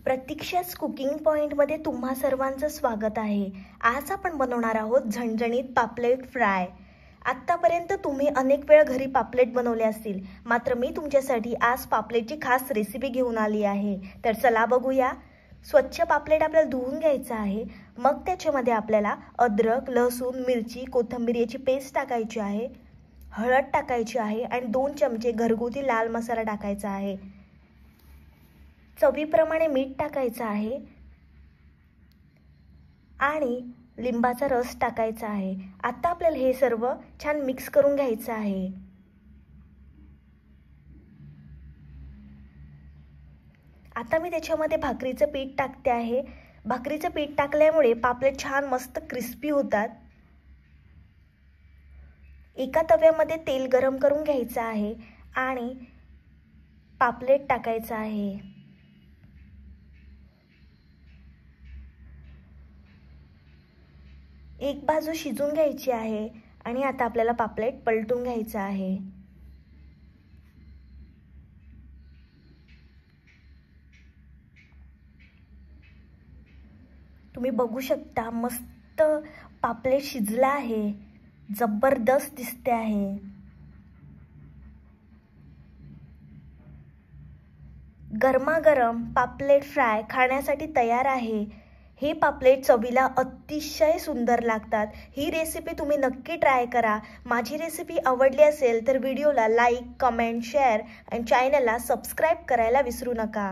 प्रतीक्षा's cooking पॉइंटमध्ये तुम्हा सर्वांचं स्वागत आहे। आज आपण बनवणार आहोत झणझणीत पापलेट फ्राय। आत्तापर्यंत तुम्ही अनेक वेळा घरी पापलेट बनवले असतील, मात्र मी तुमच्यासाठी आज पापलेटची खास रेसिपी घेऊन आली आहे। तर चला बघूया। स्वच्छ पापलेट आपल्याला धुवून घ्यायचं आहे। मग त्याच्यामध्ये आपल्याला अद्रक, लसूण, मिरची, कोथिंबीर याची पेस्ट टाकायची आहे, हळद टाकायची आहे आणि 2 चमचे घरगुती लाल मसाला टाकायचा आहे। चवीप्रमाणे मीठ टाकायचं आहे आणि लिंबाचा रस टाकायचा आहे। आता आपल्याला हे सर्व छान मिक्स करून घ्यायचं आहे। आता मी त्याच्यामध्ये भाकरीचं पीठ टाकते आहे। भाकरीचं पीठ टाकल्यामुळे पापलेट छान मस्त क्रिस्पी होतात। एका तव्यामध्ये तेल गरम करून घ्यायचं आहे आणि पापलेट टाकायचं आहे। एक बाजू शिजून घ्यायची आहे आणि आता आपल्याला पापलेट पलटून घ्यायचं आहे। तुम्ही बघू शकता मस्त पापलेट शिजला आहे, जबरदस्त दिसते आहे। गरमागरम पापलेट फ्राय खाण्यासाठी तयार आहे। हे पापलेट चवीला अतिशय सुंदर लागतात। ही रेसिपी तुम्ही नक्की ट्राय करा। माझी रेसिपी आवडली असेल तर व्हिडिओला लाईक, कमेंट, शेअर आणि चॅनलला सबस्क्राइब करायला विसरू नका।